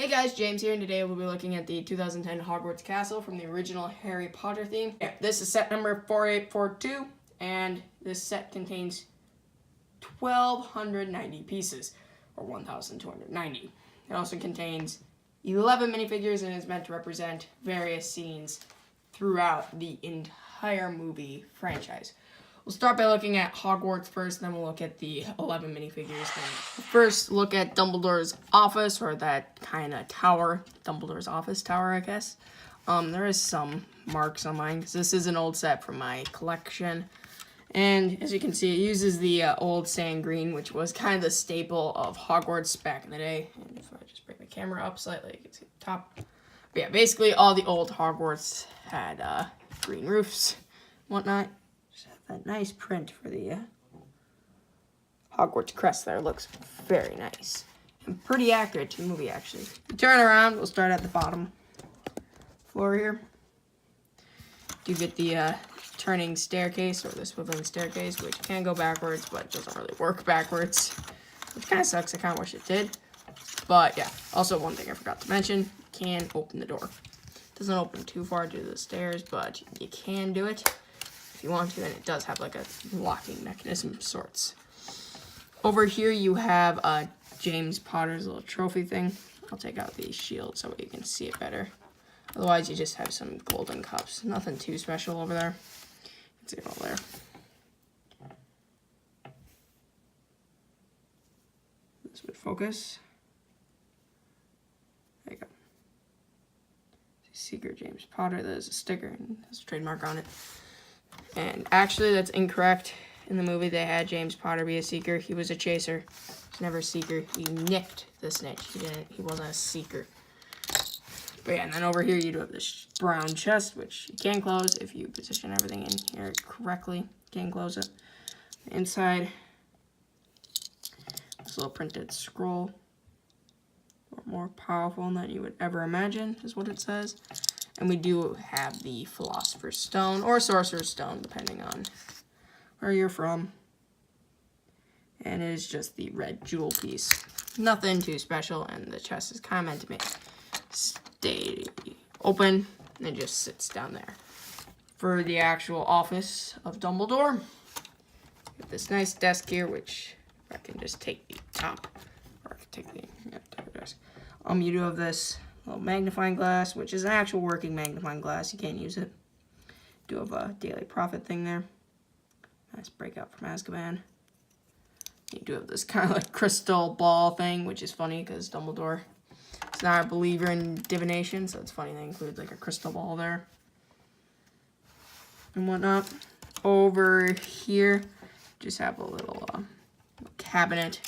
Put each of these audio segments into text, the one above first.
Hey guys, James here, and today we'll be looking at the 2010 Hogwarts Castle from the original Harry Potter theme. This is set number 4842, and this set contains 1,290 pieces, or 1,290. It also contains 11 minifigures and is meant to represent various scenes throughout the entire movie franchise. We'll start by looking at Hogwarts first, then we'll look at the 11 minifigures. Then first, look at Dumbledore's office, or that kind of tower. Dumbledore's office tower, I guess. There is some marks on mine, because this is an old set from my collection. And as you can see, it uses the old sand green, which was kind of the staple of Hogwarts back in the day. And if I just bring the camera up slightly, you can see the top. But yeah, basically all the old Hogwarts had green roofs and whatnot. That nice print for the Hogwarts crest there. Looks very nice and pretty accurate to the movie, actually. You turn around, we'll start at the bottom floor here. You get the turning staircase, or the swiveling staircase, which can go backwards, but doesn't really work backwards, which kind of sucks. I kind of wish it did. But yeah, also one thing I forgot to mention, you can open the door. It doesn't open too far due to the stairs, but you can do it you want to, and it does have like a locking mechanism of sorts. Over here you have James Potter's little trophy thing. I'll take out the shield so you can see it better. Otherwise you just have some golden cups. Nothing too special over there. You can see it all there. This would focus. There you go. Secret James Potter. There's a sticker and there's a trademark on it. And actually, that's incorrect. In the movie, they had James Potter be a seeker. He was a chaser. He's never a seeker. He nicked the snitch. He wasn't a seeker. But yeah, and then over here, you do have this brown chest, which you can close if you position everything in here correctly. You can close it. Inside, this little printed scroll. More powerful than you would ever imagine, is what it says. And we do have the Philosopher's Stone, or Sorcerer's Stone, depending on where you're from. And it is just the red jewel piece. Nothing too special, and the chest is kind of meant to stay open, and it just sits down there. For the actual office of Dumbledore, with this nice desk here, which I can just take the top, or I can take the top of the desk. You do have this little magnifying glass, which is an actual working magnifying glass. You can't use it. Do have a Daily Prophet thing there. Nice breakout from Azkaban. You do have this kind of like crystal ball thing, which is funny because Dumbledore is not a believer in divination, so it's funny they include like a crystal ball there and whatnot. Over here, just have a little cabinet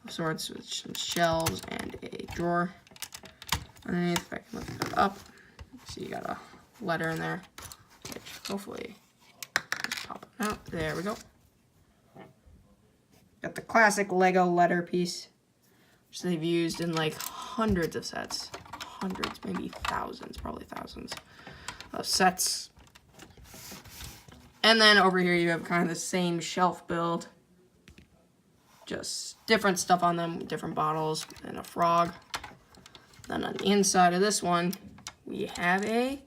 of sorts with some shelves and a drawer. Underneath, if I can lift it up, so you got a letter in there, which hopefully just pop it out. There we go. Got the classic Lego letter piece, which they've used in like hundreds of sets. Hundreds, maybe thousands, probably thousands of sets. And then over here you have kind of the same shelf build. Just different stuff on them, different bottles, and a frog. Then on the inside of this one, we have a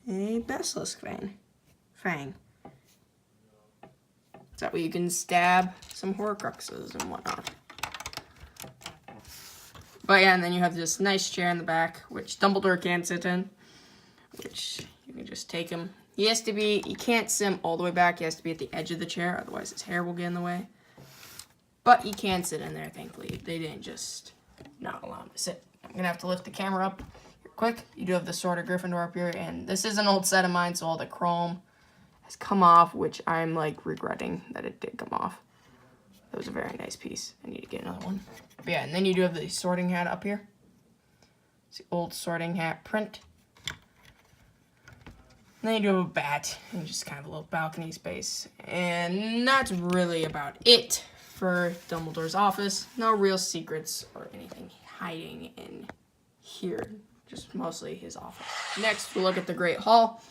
basilisk fang. Is that way you can stab some Horcruxes and whatnot. But yeah, and then you have this nice chair in the back, which Dumbledore can't sit in, which you can just take him. He can't sit all the way back, he has to be at the edge of the chair, otherwise his hair will get in the way. But he can sit in there, thankfully. They didn't just not allow him to sit. I'm going to have to lift the camera up here quick. You do have the Sword of Gryffindor up here, and this is an old set of mine, so all the chrome has come off, which I'm, like, regretting that it did come off. It was a very nice piece. I need to get another one. But yeah, and then you do have the sorting hat up here. It's the old sorting hat print. And then you do have a bat, and just kind of a little balcony space. And that's really about it for Dumbledore's office. No real secrets or anything hiding in here. Just mostly his office. Next, we'll look at the Great Hall.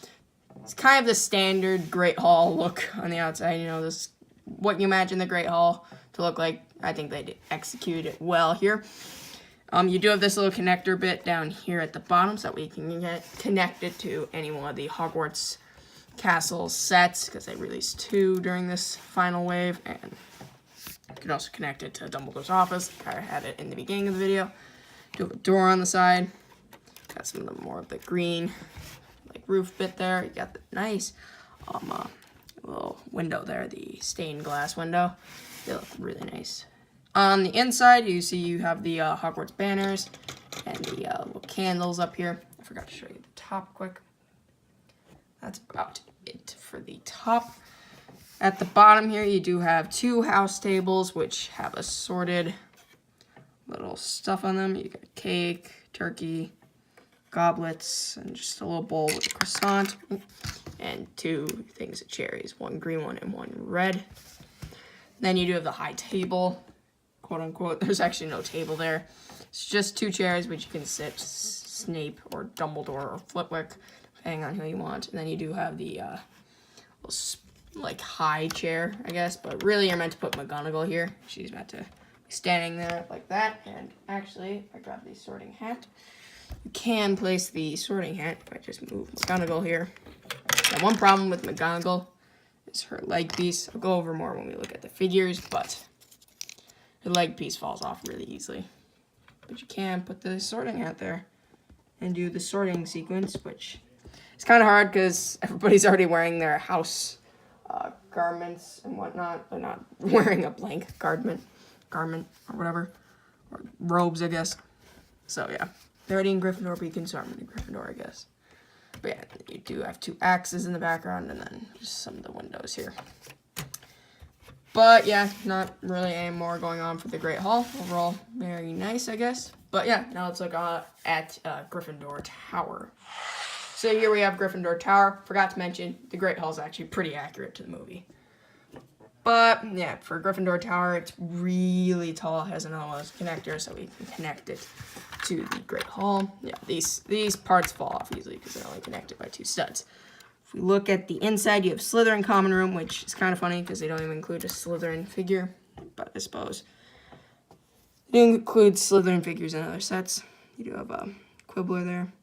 It's kind of the standard Great Hall look on the outside. You know, this what you imagine the Great Hall to look like. I think they executed it well here. You do have this little connector bit down here at the bottom so that we can get connected to any one of the Hogwarts Castle sets, because they released 2 during this final wave, and you can also connect it to Dumbledore's office. I had it in the beginning of the video. Do have a door on the side. Got some of the more of the green like roof bit there. You got the nice little window there, the stained glass window. They look really nice. On the inside, you see you have the Hogwarts banners and the little candles up here. I forgot to show you the top quick. That's about it for the top. At the bottom here, you do have 2 house tables, which have assorted little stuff on them. You got cake, turkey, goblets, and just a little bowl with a croissant. And 2 things of cherries, 1 green one and 1 red. Then you do have the high table, quote unquote. There's actually no table there. It's just 2 chairs, which you can sit Snape or Dumbledore or Flitwick, depending on who you want. And then you do have the like high chair, I guess, but really you're meant to put McGonagall here. She's meant to be standing there like that. And actually, if I grab the sorting hat, you can place the sorting hat if I just move McGonagall here. Now, one problem with McGonagall is her leg piece. I'll go over more when we look at the figures, but her leg piece falls off really easily. But you can put the sorting hat there and do the sorting sequence, which is kind of hard because everybody's already wearing their house garments and whatnot. They're not wearing a blank garment or whatever, or robes, I guess. So yeah, they're already in Gryffindor, but you can start them in Gryffindor, I guess. But yeah, you do have 2 axes in the background and then just some of the windows here. But yeah, not really any more going on for the Great Hall. Overall, very nice, I guess. But yeah, now let's look at Gryffindor Tower. So here we have Gryffindor Tower. Forgot to mention, the Great Hall is actually pretty accurate to the movie. But yeah, for Gryffindor Tower, it's really tall. It has an LS connector, so we can connect it to the Great Hall. Yeah, these parts fall off easily because they're only connected by 2 studs. If we look at the inside, you have Slytherin Common Room, which is kind of funny because they don't even include a Slytherin figure. But I suppose they include Slytherin figures in other sets. You do have a Quibbler there.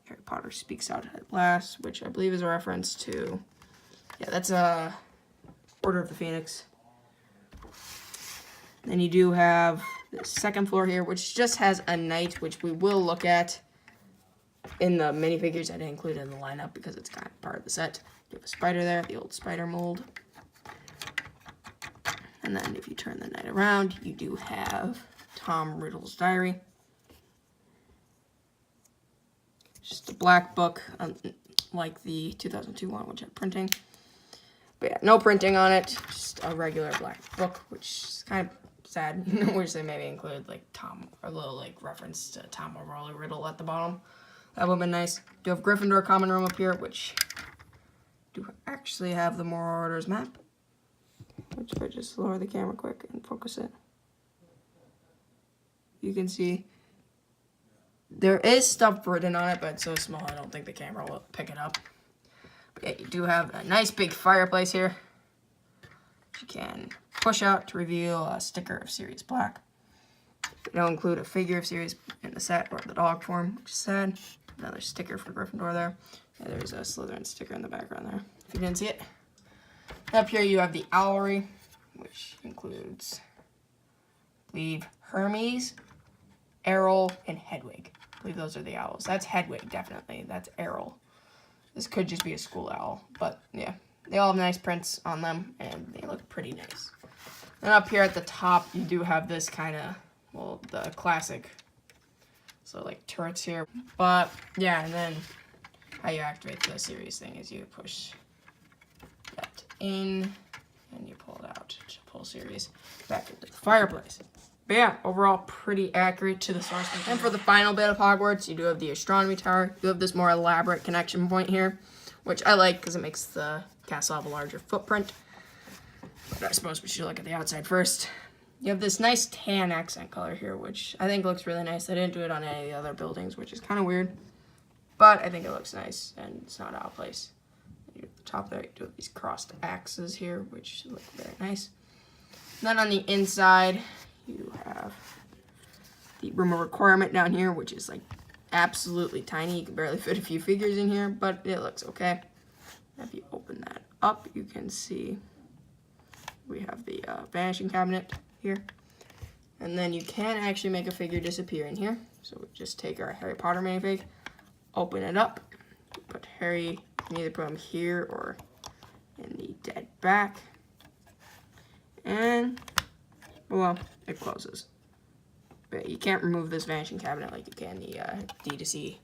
Harry Potter speaks out at last, which I believe is a reference to, yeah, that's Order of the Phoenix. Then you do have the 2nd floor here, which just has a knight, which we will look at in the minifigures. I didn't include it in the lineup because it's kind of part of the set. You have a spider there, the old spider mold. And then if you turn the knight around, you do have Tom Riddle's diary. Just a black book, like the 2002 one, which had printing. But yeah, no printing on it, just a regular black book, which is kind of sad. Wish they maybe included like a little like reference to Tom O'Reilly Riddle at the bottom. That would have been nice. Do have Gryffindor Common Room up here, which do actually have the Moral Orders map. Which if I just lower the camera quick and focus it, you can see there is stuff written on it, but it's so small I don't think the camera will pick it up. But yeah, you do have a nice big fireplace here. You can push out to reveal a sticker of Sirius Black. They don't include a figure of Sirius in the set or the dog form, which is sad. Another sticker for Gryffindor there. Yeah, there's a Slytherin sticker in the background there, if you didn't see it. Up here you have the Owlery, which includes, I believe, Hermes, Errol, and Hedwig. I believe those are the owls. That's Hedwig, definitely. That's Errol. This could just be a school owl, but yeah. They all have nice prints on them, and they look pretty nice. And up here at the top, you do have this kind of, well, the classic, so like turrets here. But yeah, and then how you activate the Sirius thing is you push that in, and you pull it out to pull Sirius back into the fireplace. But yeah, overall pretty accurate to the source material. And for the final bit of Hogwarts, you do have the astronomy tower. You have this more elaborate connection point here, which I like because it makes the castle have a larger footprint. But I suppose we should look at the outside first. You have this nice tan accent color here, which I think looks really nice. They didn't do it on any of the other buildings, which is kind of weird. But I think it looks nice, and it's not out of place. At the top there, you do have these crossed axes here, which look very nice. And then on the inside, you have the room of requirement down here, which is like absolutely tiny. You can barely fit a few figures in here, but it looks okay. If you open that up, you can see we have the vanishing cabinet here. And then you can actually make a figure disappear in here. So we just take our Harry Potter minifig, open it up, put Harry, you can either put him here or in the dead back. And, well, it closes. But you can't remove this vanishing cabinet like you can the D2C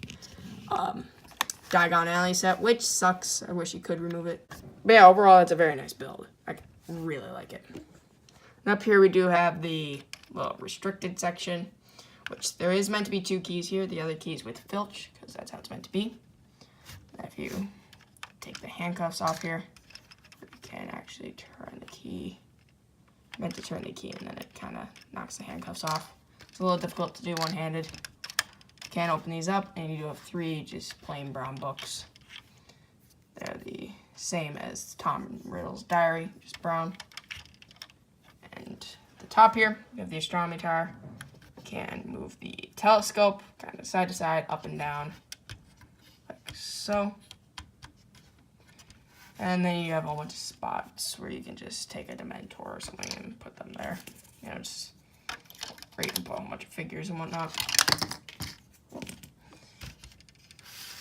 Diagon Alley set, which sucks. I wish you could remove it. But yeah, overall, it's a very nice build. I really like it. And up here, we do have the little restricted section, which there is meant to be 2 keys here. The other key is with Filch, because that's how it's meant to be. And if you take the handcuffs off here, you can actually turn the key. Meant to turn the key, and then it kind of knocks the handcuffs off. It's a little difficult to do one-handed. You can open these up, and you do have 3 just plain brown books. They're the same as Tom Riddle's diary, just brown. And at the top here, you have the astronomy tower. You can move the telescope kind of side to side, up and down, like so. And then you have a whole bunch of spots where you can just take a Dementor or something and put them there. You know, just where you can put a bunch of figures and whatnot.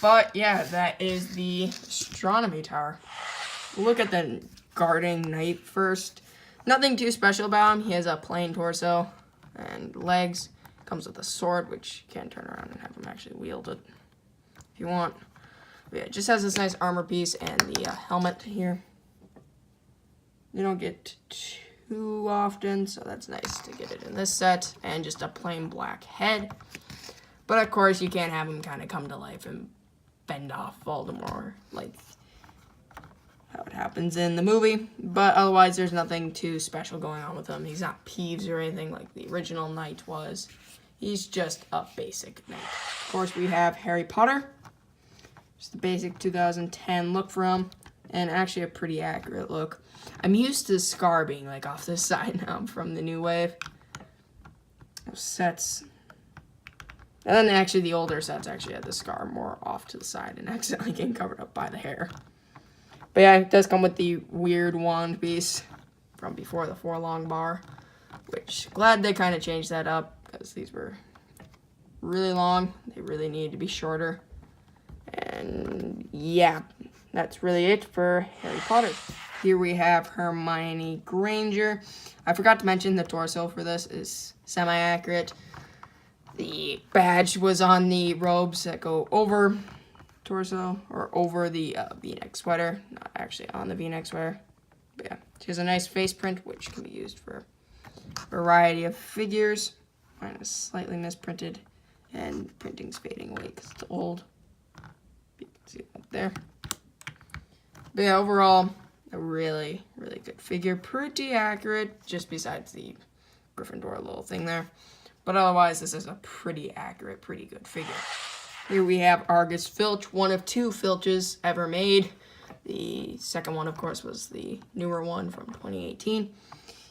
But yeah, that is the astronomy tower. Look at the guarding knight first. Nothing too special about him. He has a plain torso and legs. Comes with a sword, which you can turn around and have him actually wield it if you want. But yeah, it just has this nice armor piece and the helmet here. You don't get too often, so that's nice to get it in this set. And just a plain black head. But of course, you can't have him kind of come to life and fend off Voldemort like how it happens in the movie. But otherwise, there's nothing too special going on with him. He's not Peeves or anything like the original knight was. He's just a basic knight. Of course, we have Harry Potter. Just the basic 2010 look for him, and actually a pretty accurate look. I'm used to Scar being like off this side now from the new wave. Those sets. And then actually the older sets actually had the Scar more off to the side and accidentally getting covered up by the hair. But yeah, it does come with the weird wand piece from before the 4-long bar, which glad they kind of changed that up because these were really long. They really needed to be shorter. And yeah, that's really it for Harry Potter. Here we have Hermione Granger. I forgot to mention the torso for this is semi-accurate. The badge was on the robes that go over torso or over the V-neck sweater, not actually on the V-neck sweater. But yeah, she has a nice face print, which can be used for a variety of figures. Mine is slightly misprinted, and printing's fading away because it's old. You can see that there. But yeah, overall, a really, really good figure. Pretty accurate, just besides the Gryffindor little thing there. But otherwise, this is a pretty accurate, pretty good figure. Here we have Argus Filch, one of 2 Filches ever made. The second one, of course, was the newer one from 2018.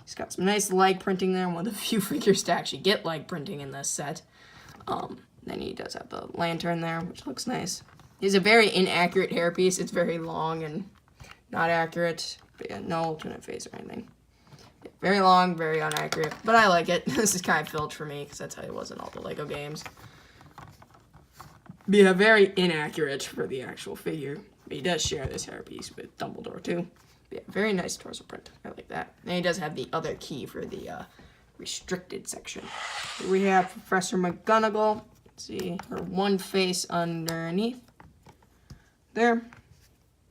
He's got some nice leg printing there, one of the few figures to actually get leg printing in this set. Then he does have the lantern there, which looks nice. He has a very inaccurate hairpiece. It's very long and not accurate, but yeah, no alternate face or anything. Yeah, very long, very inaccurate, but I like it. This is kind of Filch for me, because that's how he was in all the LEGO games. But yeah, very inaccurate for the actual figure. But he does share this hairpiece with Dumbledore, too. But yeah, very nice torso print. I like that. And he does have the other key for the restricted section. Here we have Professor McGonagall. Let's see, her one face underneath. There.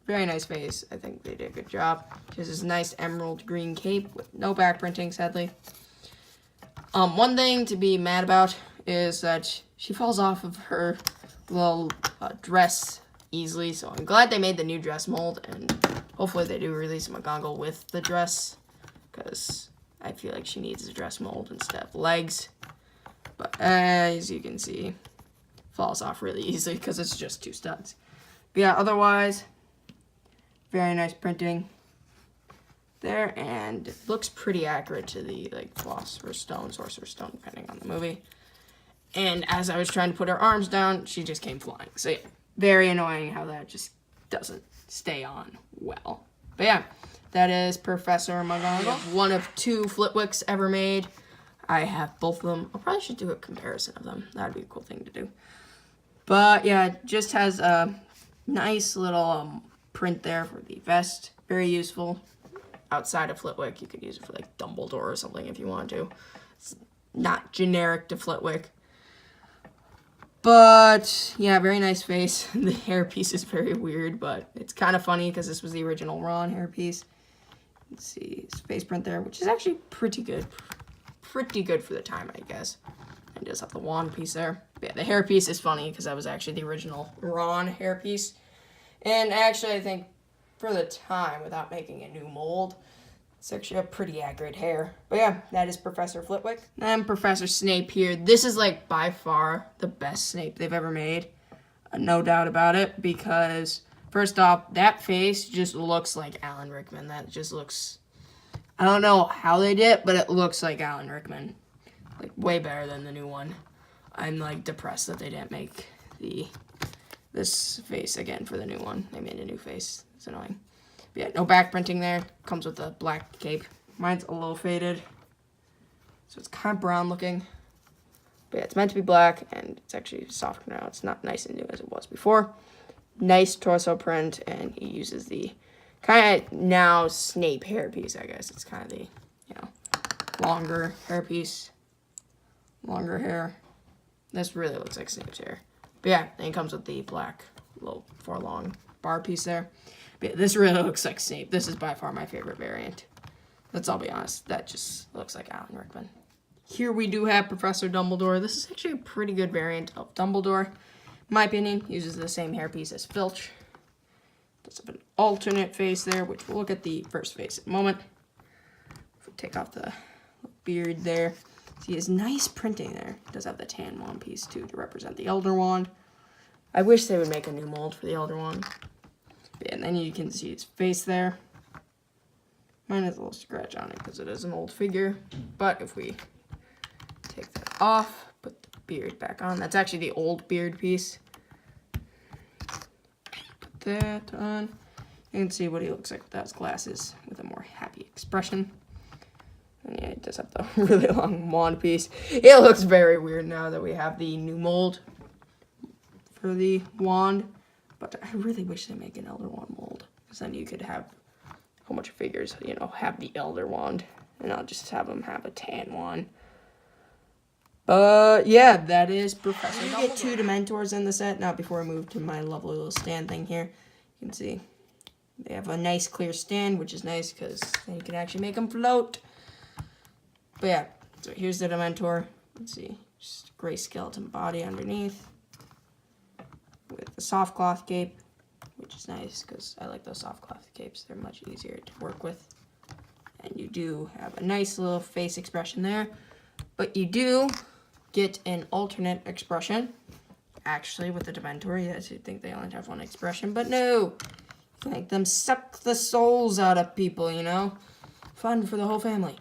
Very nice face. I think they did a good job. She has this nice emerald green cape with no back printing, sadly. One thing to be mad about is that she falls off of her little dress easily, so I'm glad they made the new dress mold, and hopefully they do release McGonagall with the dress, because I feel like she needs a dress mold instead of legs. But as you can see, falls off really easily because it's just 2 studs. But yeah, otherwise, very nice printing there, and it looks pretty accurate to the like Philosopher's Stone, Sorcerer's Stone, depending on the movie. And as I was trying to put her arms down, she just came flying. So yeah, very annoying how that just doesn't stay on well. But yeah, that is Professor McGonagall. One of 2 Flitwicks ever made. I have both of them. I probably should do a comparison of them. That'd be a cool thing to do. But yeah, it just has a nice little print there for the vest. Very useful. Outside of Flitwick, you could use it for like Dumbledore or something if you want to. It's not generic to Flitwick. But yeah, very nice face. The hairpiece is very weird, but it's kind of funny because this was the original Ron hairpiece. Let's see his face print there, which is actually pretty good. Pretty good for the time, I guess. And does have the wand piece there. But yeah, the hairpiece is funny because that was actually the original Ron hairpiece. And actually, I think for the time, without making a new mold, it's actually a pretty accurate hair. But yeah, that is Professor Flitwick. And Professor Snape here. This is like by far the best Snape they've ever made. No doubt about it. Because first off, that face just looks like Alan Rickman. That just looks... I don't know how they did it, but it looks like Alan Rickman. Like way better than the new one. I'm like depressed that they didn't make this face again for the new one. They made a new face. It's annoying. But yeah, no back printing there. Comes with a black cape. Mine's a little faded. So it's kind of brown looking. But yeah, it's meant to be black, and it's actually softer now. It's not nice and new as it was before. Nice torso print, and he uses the kind of now Snape hairpiece, I guess. It's kind of the, longer hairpiece. Longer hair. This really looks like Snape's hair. But yeah, and it comes with the black little 4-long bar piece there. But yeah, this really looks like Snape. This is by far my favorite variant. Let's all be honest. That just looks like Alan Rickman. Here we do have Professor Dumbledore. This is actually a pretty good variant of Dumbledore. In my opinion, uses the same hairpiece as Filch. Does have an alternate face there, which we'll look at the first face in a moment. If we take off the beard there. See his nice printing there. Does have the tan wand piece too to represent the Elder Wand. I wish they would make a new mold for the Elder Wand. Yeah, and then you can see his face there. Mine has a little scratch on it because it is an old figure. But if we take that off, put the beard back on. That's actually the old beard piece. Put that on. You can see what he looks like without his glasses with a more happy expression. And yeah, it does have the really long wand piece. It looks very weird now that we have the new mold for the wand. But I really wish they make an Elder Wand mold. Because then you could have a whole bunch of figures, have the Elder Wand. And I'll just have them have a tan wand. But yeah, that is Professor Dumbledore. You get 2 Dementors in the set. Now before I move to my lovely little stand thing here, you can see they have a nice clear stand, which is nice because then you can actually make them float. But yeah, so here's the Dementor. Let's see, just a gray skeleton body underneath with the soft cloth cape, which is nice because I like those soft cloth capes. They're much easier to work with. And you do have a nice little face expression there, but you do get an alternate expression. Actually, with the Dementor, yes, you'd think they only have one expression, but no. You make them suck the souls out of people, Fun for the whole family.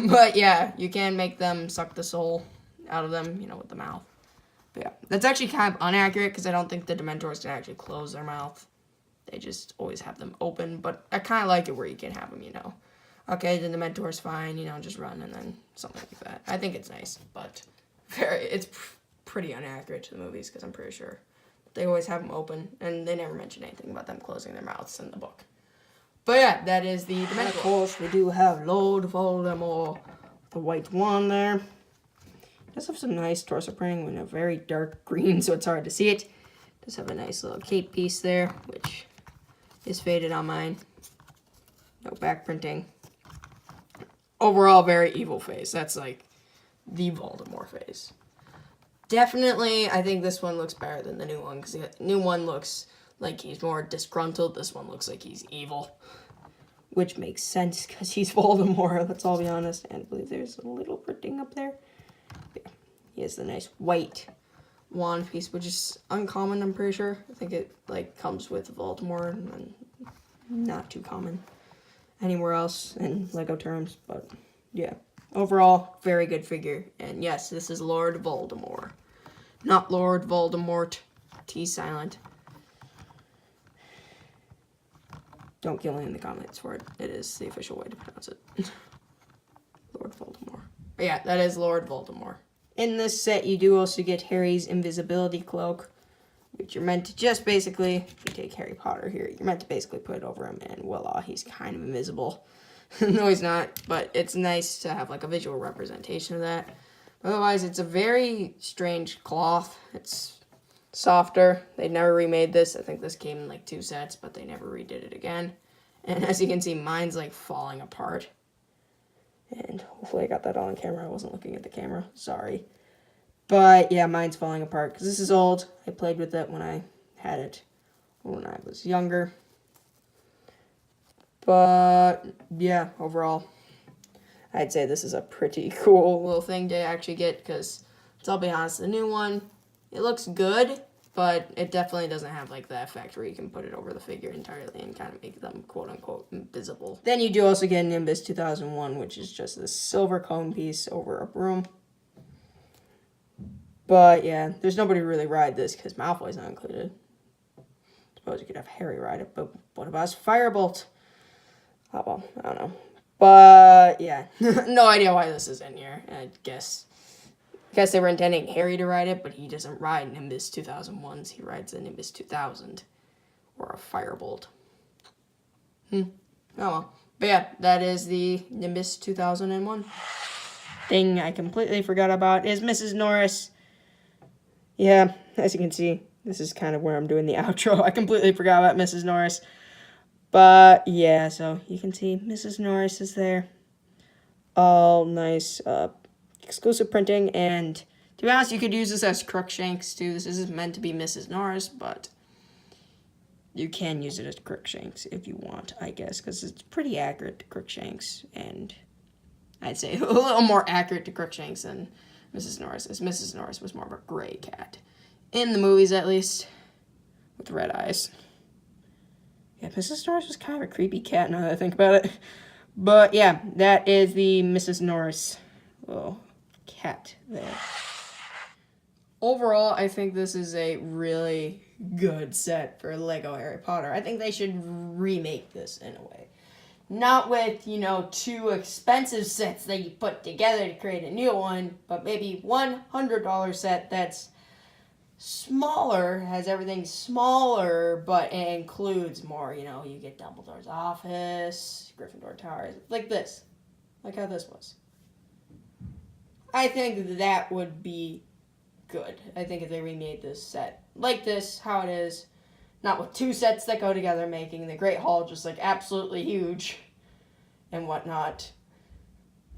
But yeah, you can make them suck the soul out of them, with the mouth. But yeah, that's actually kind of inaccurate because I don't think the Dementors can actually close their mouth. They just always have them open, but I kind of like it where you can have them, Okay, the Dementor's fine, just run and then something like that. I think it's nice, but it's pretty inaccurate to the movies because I'm pretty sure they always have them open, and they never mention anything about them closing their mouths in the book. But yeah, that is the Dementor. And of course, we do have Lord Voldemort, the white wand there. It does have some nice torso printing in a very dark green, so it's hard to see it. It does have a nice little cape piece there, which is faded on mine. No back printing. Overall, very evil face. That's like the Voldemort face. Definitely, I think this one looks better than the new one, because the new one looks like he's more disgruntled. This one looks like he's evil, which makes sense because he's Voldemort, let's all be honest. And I believe there's a little printing up there. Yeah. He has the nice white wand piece, which is uncommon, I'm pretty sure. I think it comes with Voldemort and not too common anywhere else in LEGO terms, but yeah. overall, very good figure. And yes, this is Lord Voldemort. Not Lord Voldemort. T silent. Don't kill me in the comments for it. It is the official way to pronounce it. Lord Voldemort. But yeah, that is Lord Voldemort. In this set, you do also get Harry's invisibility cloak, which you're meant to just basically, if you take Harry Potter here, you're meant to basically put it over him, and voila, he's kind of invisible. No, he's not, but it's nice to have like a visual representation of that. Otherwise, it's a very strange cloth. It's softer. They never remade this. I think this came in like 2 sets, but they never redid it again. And as you can see, mine's like falling apart. And hopefully I got that all on camera. I wasn't looking at the camera. Sorry. But yeah, mine's falling apart because this is old. I played with it when I had it when I was younger. But yeah, overall, I'd say this is a pretty cool little thing to actually get because, I'll be honest, the new one, it looks good, but it definitely doesn't have like the effect where you can put it over the figure entirely and kind of make them quote-unquote invisible. Then you do also get Nimbus 2001, which is just this silver cone piece over a broom. But yeah, there's nobody to really ride this because Malfoy's not included. Suppose you could have Harry ride it, but what about his Firebolt? Oh well, I don't know. But yeah, no idea why this is in here. I guess they were intending Harry to ride it, but he doesn't ride Nimbus 2001s. He rides a Nimbus 2000 or a Firebolt. Oh well. But yeah, that is the Nimbus 2001. Thing I completely forgot about is Mrs. Norris. Yeah, as you can see, this is kind of where I'm doing the outro. I completely forgot about Mrs. Norris. But yeah, so you can see Mrs. Norris is there. All nice exclusive printing. And to be honest, you could use this as Crookshanks too. This isn't meant to be Mrs. Norris, but you can use it as Crookshanks if you want, I guess, because it's pretty accurate to Crookshanks. And I'd say a little more accurate to Crookshanks than Mrs. Norris, as Mrs. Norris was more of a gray cat. In the movies, at least, with red eyes. Yeah, Mrs. Norris was kind of a creepy cat now that I think about it. But yeah, that is the Mrs. Norris little cat there. Overall, I think this is a really good set for Lego Harry Potter. I think they should remake this in a way. Not with, 2 expensive sets that you put together to create a new one, but maybe $100 set that's smaller, has everything smaller, but it includes more, you get Dumbledore's office, Gryffindor Towers, like this. Like how this was. I think that would be good. I think if they remade this set like this, how it is, not with 2 sets that go together, making the Great Hall just like absolutely huge and whatnot.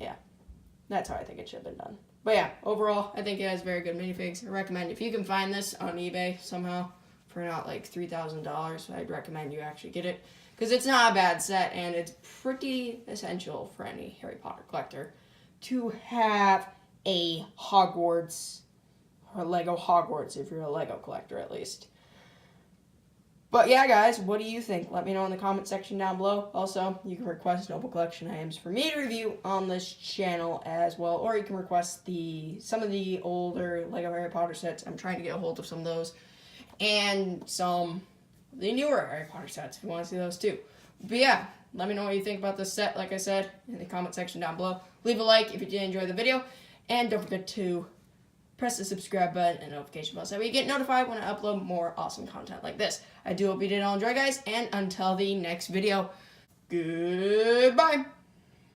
Yeah, that's how I think it should have been done. But yeah, overall, I think it has very good minifigs. I recommend, if you can find this on eBay somehow for not like $3,000, I'd recommend you actually get it. Because it's not a bad set, and it's pretty essential for any Harry Potter collector to have a Hogwarts, or Lego Hogwarts if you're a Lego collector at least. But yeah, guys, what do you think? Let me know in the comment section down below. Also, you can request Noble Collection items for me to review on this channel as well, or you can request some of the older Lego Harry Potter sets. I'm trying to get a hold of some of those, and some of the newer Harry Potter sets if you want to see those too. But yeah, let me know what you think about this set, like I said, in the comment section down below. Leave a like if you did enjoy the video, and don't forget to press the subscribe button and notification bell so that you get notified when I upload more awesome content like this. I do hope you did all enjoy, guys, and until the next video, goodbye!